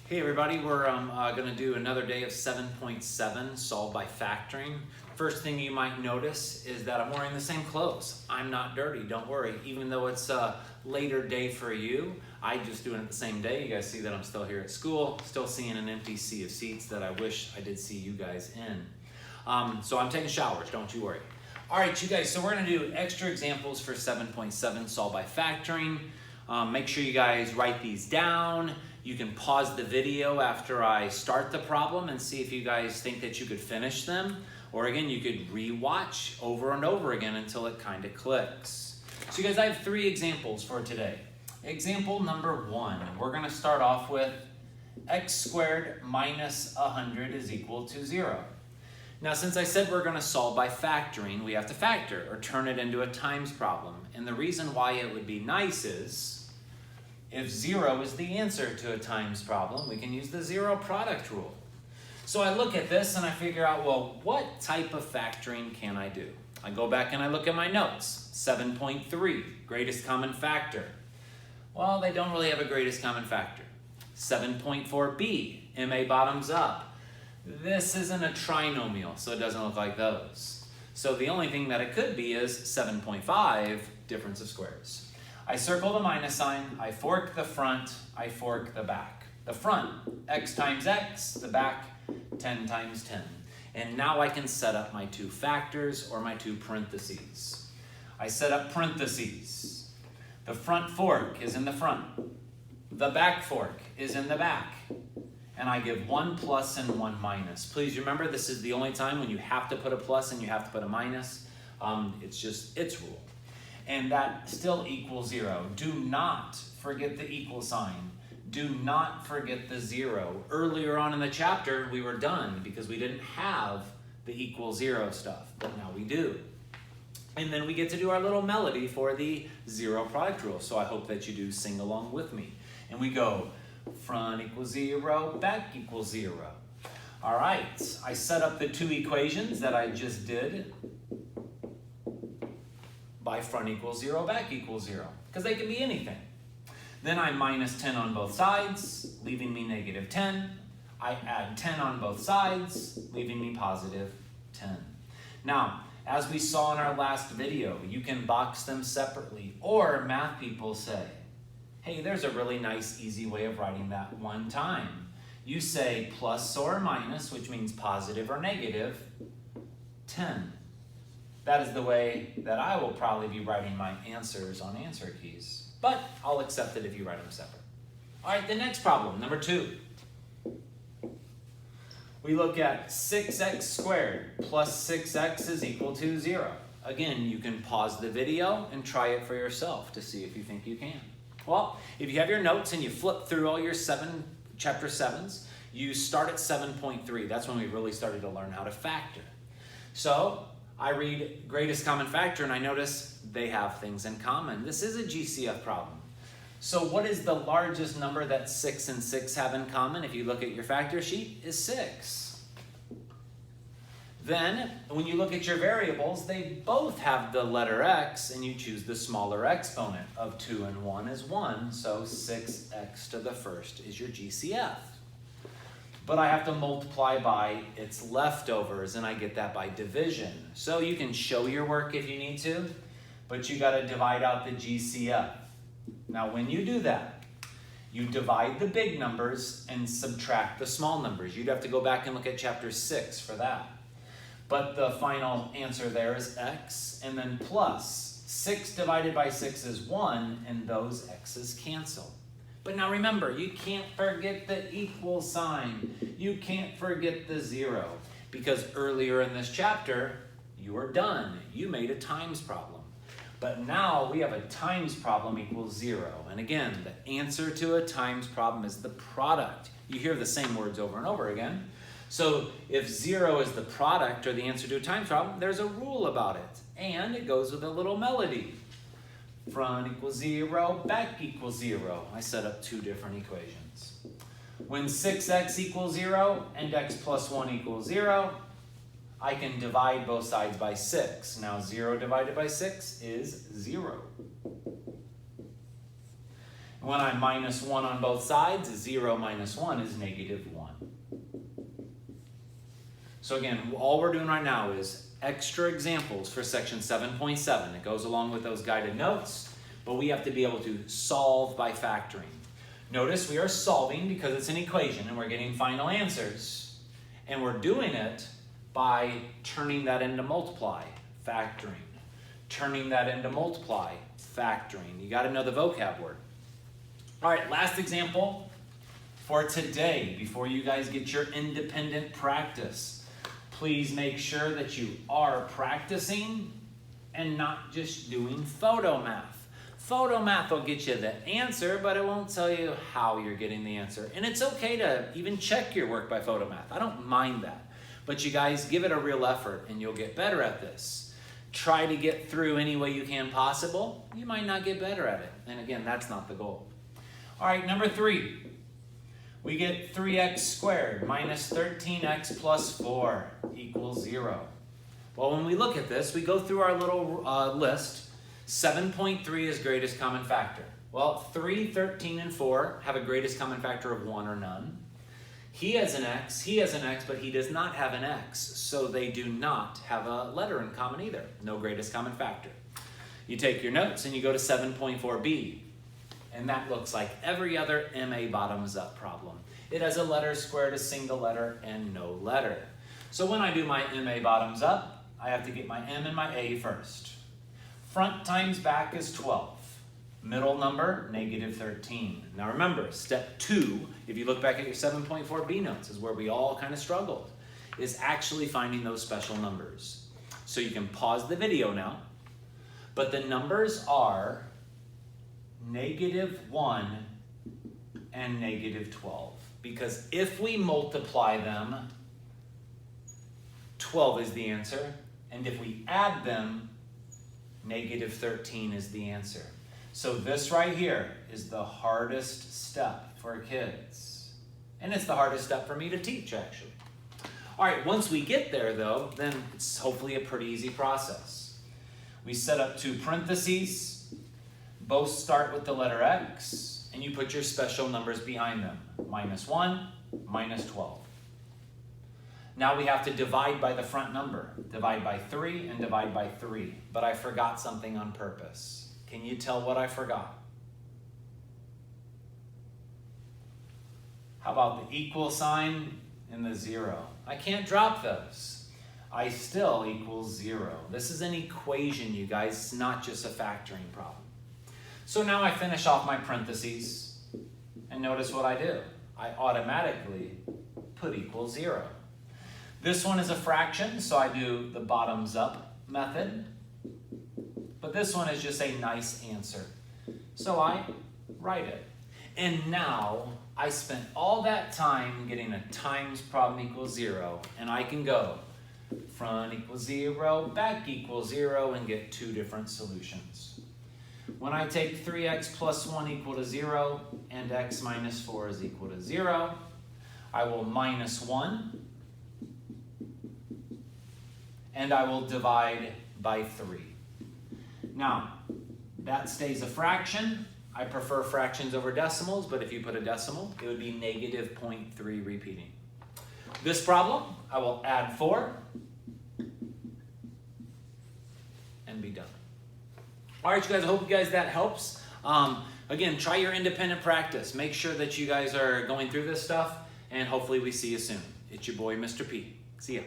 Hey everybody, we're going to do another day of 7.7 solved by factoring. First thing you might notice is that I'm wearing the same clothes. I'm not dirty, don't worry. Even though it's a later day for you, I just doing it the same day. You guys see that I'm still here at school, still seeing an empty sea of seats that I wish I did see you guys in. So I'm taking showers, don't you worry. All right, you guys, so we're going to do extra examples for 7.7 solved by factoring. Make sure you guys write these down. You can pause the video after I start the problem and see if you guys think that you could finish them. Or again, you could re-watch over and over again until it kind of clicks. So you guys, I have 3 examples for today. Example number 1, we're going to start off with x squared minus 100 is equal to 0. Now, since I said we're going to solve by factoring, we have to factor or turn it into a times problem. And the reason why it would be nice is if 0 is the answer to a times problem, we can use the zero product rule. So I look at this and I figure out, well, what type of factoring can I do? I go back and I look at my notes. 7.3, greatest common factor. Well, they don't really have a greatest common factor. 7.4b, MA bottoms up. This isn't a trinomial, so it doesn't look like those. So the only thing that it could be is 7.5, difference of squares. I circle the minus sign, I fork the front, I fork the back. The front, x times x, the back, 10 times 10. And now I can set up my 2 factors or my 2 parentheses. I set up parentheses. The front fork is in the front. The back fork is in the back. And I give 1 plus and 1 minus. Please remember, this is the only time when you have to put a plus and you have to put a minus. It's just its rule. And that still equals 0. Do not forget the equal sign. Do not forget the 0. Earlier on in the chapter, we were done because we didn't have the equal 0 stuff, but now we do. And then we get to do our little melody for the zero product rule. So I hope that you do sing along with me. And we go, front equals 0, back equals 0. All right, I set up the 2 equations that I just did by front equals 0, back equals 0, because they can be anything. Then I minus 10 on both sides, leaving me negative 10. I add 10 on both sides, leaving me positive 10. Now, as we saw in our last video, you can box them separately, or math people say, hey, there's a really nice, easy way of writing that one time. You say plus or minus, which means positive or negative, 10. That is the way that I will probably be writing my answers on answer keys. But I'll accept it if you write them separate. All right, the next problem, number 2. We look at 6x squared plus 6x is equal to 0. Again, you can pause the video and try it for yourself to see if you think you can. Well, if you have your notes and you flip through all your chapter 7s, you start at 7.3. That's when we really started to learn how to factor. So I read greatest common factor and I notice they have things in common. This is a GCF problem. So what is the largest number that 6 and 6 have in common? If you look at your factor sheet, is 6. Then, when you look at your variables, they both have the letter x, and you choose the smaller exponent of 2 and 1 is 1, so 6x to the first is your GCF. But I have to multiply by its leftovers, and I get that by division. So you can show your work if you need to, but you got to divide out the GCF. Now, when you do that, you divide the big numbers and subtract the small numbers. You'd have to go back and look at chapter 6 for that. But the final answer there is x, and then plus. 6 divided by 6 is 1, and those x's cancel. But now remember, you can't forget the equal sign. You can't forget the 0, because earlier in this chapter, you were done. You made a times problem. But now we have a times problem equals 0. And again, the answer to a times problem is the product. You hear the same words over and over again. So if 0 is the product or the answer to a times problem, there's a rule about it. And it goes with a little melody. Front equals 0, back equals 0. I set up 2 different equations. When 6x equals 0 and x plus 1 equals 0, I can divide both sides by 6. Now 0 divided by 6 is 0. When I minus 1 on both sides, 0 minus 1 is negative 1. So again, all we're doing right now is extra examples for section 7.7. It goes along with those guided notes, but we have to be able to solve by factoring. Notice we are solving because it's an equation and we're getting final answers. And we're doing it by turning that into multiply, factoring. Turning that into multiply, factoring. You got to know the vocab word. All right, last example for today before you guys get your independent practice. Please make sure that you are practicing and not just doing photo math. Photo math will get you the answer, but it won't tell you how you're getting the answer. And it's okay to even check your work by photo math. I don't mind that. But you guys give it a real effort and you'll get better at this. Try to get through any way you can possible. You might not get better at it. And again, that's not the goal. All right, number 3. We get 3x squared minus 13x plus 4 equals 0. Well, when we look at this, we go through our little list. 7.3 is greatest common factor. Well, 3, 13, and 4 have a greatest common factor of 1 or none. He has an x, but he does not have an x, so they do not have a letter in common either. No greatest common factor. You take your notes and you go to 7.4b, and that looks like every other MA bottoms up problem. It has a letter squared, a single letter, and no letter. So when I do my MA bottoms up, I have to get my M and my A first. Front times back is 12. Middle number, negative 13. Now remember, step 2, if you look back at your 7.4b notes, is where we all kind of struggled, is actually finding those special numbers. So you can pause the video now, but the numbers are negative 1 and negative 12. Because if we multiply them, 12 is the answer, and if we add them, negative 13 is the answer. So this right here is the hardest step for kids. And it's the hardest step for me to teach, actually. All right, once we get there, though, then it's hopefully a pretty easy process. We set up 2 parentheses. Both start with the letter x, and you put your special numbers behind them. Minus 1, minus 12. Now we have to divide by the front number. Divide by 3 and divide by 3. But I forgot something on purpose. Can you tell what I forgot? How about the equal sign and the 0? I can't drop those. I still equals 0. This is an equation, you guys. It's not just a factoring problem. So now I finish off my parentheses. And notice what I do. I automatically put equals 0. This one is a fraction, so I do the bottoms up method. But this one is just a nice answer. So I write it. And now I spent all that time getting a times problem equals 0, and I can go front equals 0, back equals 0, and get 2 different solutions. When I take 3x plus 1 equal to 0, and x minus 4 is equal to 0, I will minus 1, and I will divide by 3. Now, that stays a fraction. I prefer fractions over decimals, but if you put a decimal, it would be negative 0.3 repeating. This problem, I will add 4 and be done. All right, you guys, I hope you guys that helps. Again, try your independent practice. Make sure that you guys are going through this stuff, and hopefully we see you soon. It's your boy, Mr. P. See ya.